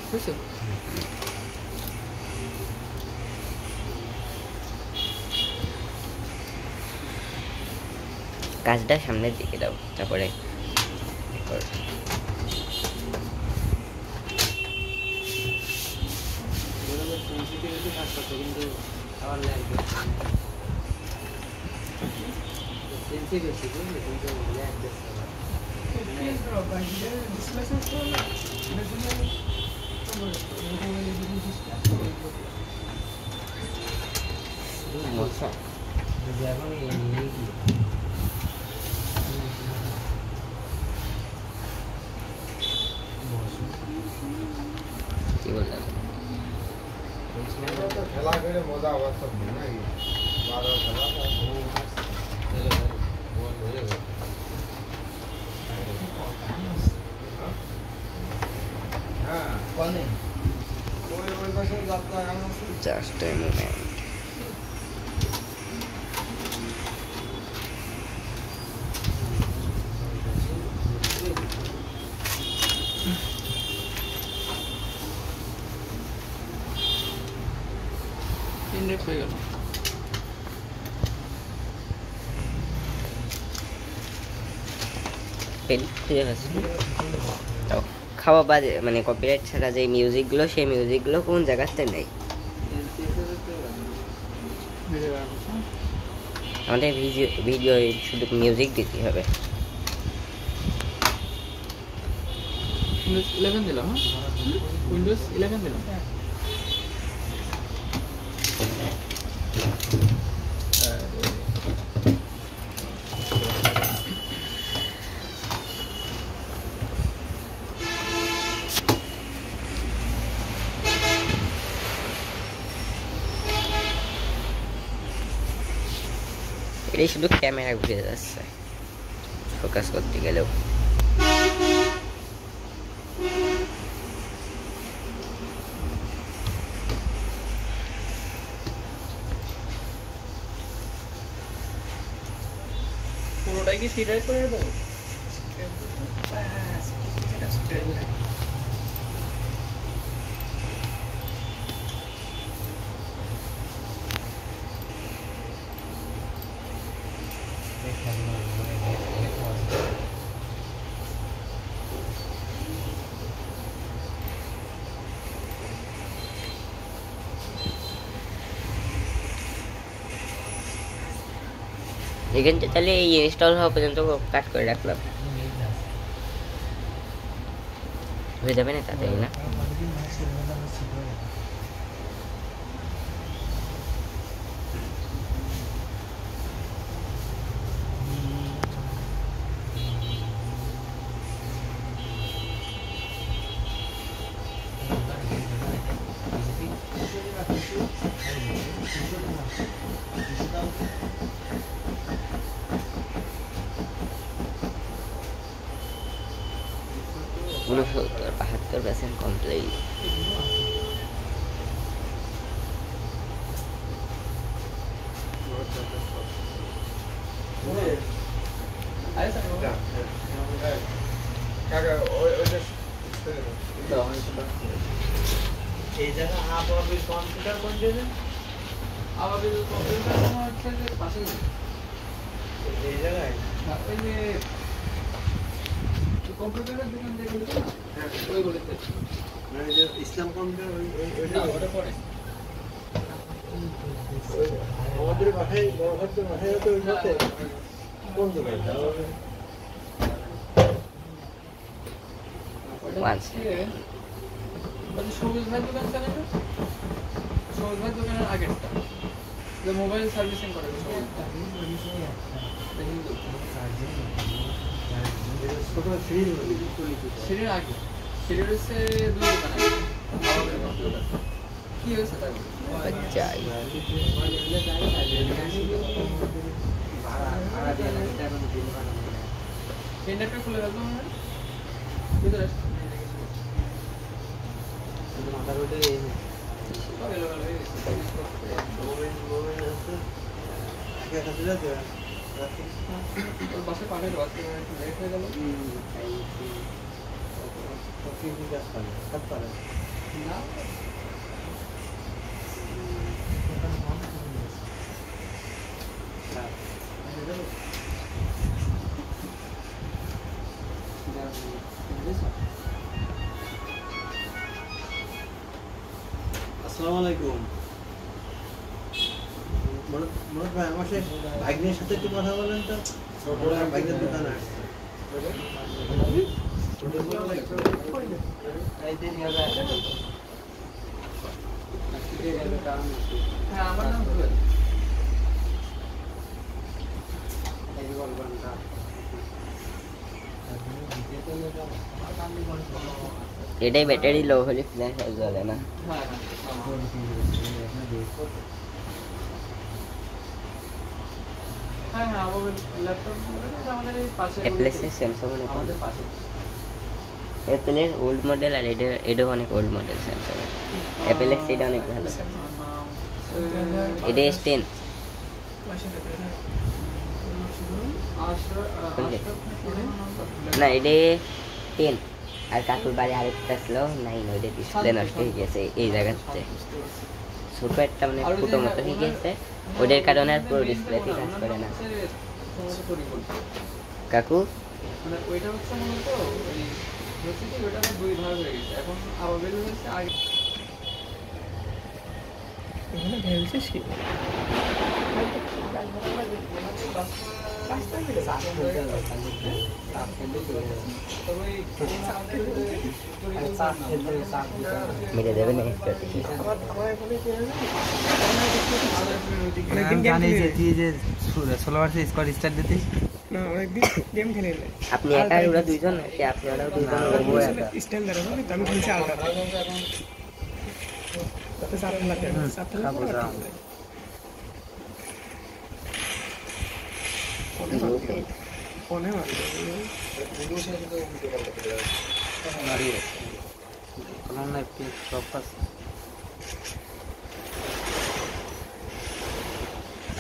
বুঝছো? কাজটা সামনের দিকে দাও, তারপরে কিন্তু আবার লাগবে কি বললাম খেলা করে মজা আবার সব নাকি বারো খেলা হ্যাঁ ওই পাশে যাত্রা জাস্ট এ মোমেন্ট। ইনডেক্স হয়ে গেল। খাওয়া বাজে মানে কপিরাইট ছাড়া যে মিউজিকগুলো, সেই মিউজিকগুলো কোন জায়গাতে নেই। আমাদের ভিডিও শুধু মিউজিক দিতে হবে। উইন্ডোজ 11 দিলাম। হ্যাঁ, উইন্ডোজ 11 দিলাম। এটাই শুধু ক্যামেরা ঘুরে যাচ্ছে ফোকাস করতে গেলেও। পুরোটাই কি সিডাই করে দেবো? এখানটা তাহলে এই ইনস্টল হওয়া পর্যন্ত কাট করে রাখলাম, হয়ে যাবে না তাতে না? ঊনসত্তর 72% কমপ্লিট। এই জায়গা আবাবিল কম্পিউটার কোন জায়গায়? আবাবিল কম্পিউটার আমার হচ্ছে যে পাশে এই জায়গায় ওই যে কম্পিউটারের দোকান দেখলে তো ওই বলেতে মানে যে ইসলাম কম্পিউটার ওটা পরে আমাদের বাসায় বড় হচ্ছে বাসায় তো ওই সাথে কোন দোকান? সবুজ ভাই দোকান জানেন না? সবুজ ভাই দোকানের আগেরটা যে মোবাইল সার্ভিসিং করে সিঁড়ির আগে, সিঁড়ির হচ্ছে 2 দোকান আছে। কি হয়েছে তার যাই ইন্ডাক্টর খুলে রাখবো না ভিতরে মাথার ওটা ওর বাসে পাঠিয়ে দেবো, আজকে একটু লেট হয়ে গেল। না আসসালামু আলাইকুম। মনোজ ভাই, আমার সেই ভাগ্নের সাথে একটু কথা বলেন তো। ভাগ্নের দোকানে আসছে। হ্যাঁ আমার নাম জুয়েল। এটাই ব্যাটারি লো হলে ফ্ল্যাশ জ্বলে না। হ্যাঁ হ্যাঁ হ্যাঁ আমার ল্যাপটপ আমাদের এই পাশে অ্যাপেলের স্যামসাং আমাদের পাশে অ্যাপেলের ওল্ড মডেল আর এটাও অনেক ওল্ড মডেল স্যামসাং। অ্যাপেলের সেটা অনেক ভালো। এটা S10 না, এটা 10 আর কাকুর বাড়ি আরেকটা ছিল 9, ওইটা ডিসপ্লে নষ্ট হয়ে গেছে এই জায়গাতে। ছোট একটা মানে ফুটো মতো হয়ে গেছে, ওটার কারণে আর পুরো ডিসপ্লেতে কাজ করে না। কাকু মানে ওইটা হচ্ছে মূলত ওই হচ্ছে কি ওইটা তো দুই ভাগ হয়ে গেছে, এখন আবার বের হয়েছে আগে এখানে ভেবেছিস কি মেরে দেবে না না অনেকদিন গেম খেলে নেই আপনি একা ওরা দুইজন নাকি আপনি ওরাও দুইজন? স্ট্যান্ড দ্বারা বলি তো আমি খেলছি আলাদা তাতে 7 লাখ টাকা 7 লাখ ফোনে মারি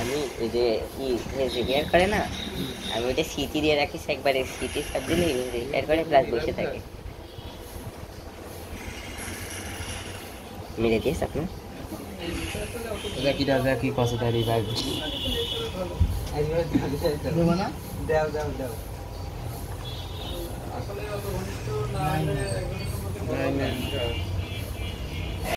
আমি ওই যে রিপেয়ার করে না, আমি ওইটা সিটি দিয়ে রাখিস, একবারে সিটি সব দিলে রিপেয়ার করে প্লাস বসে থাকে। মেরে দিয়েছ আপনার আসলে অত ঘনিষ্ঠ না হলে একজনের সম্পর্কে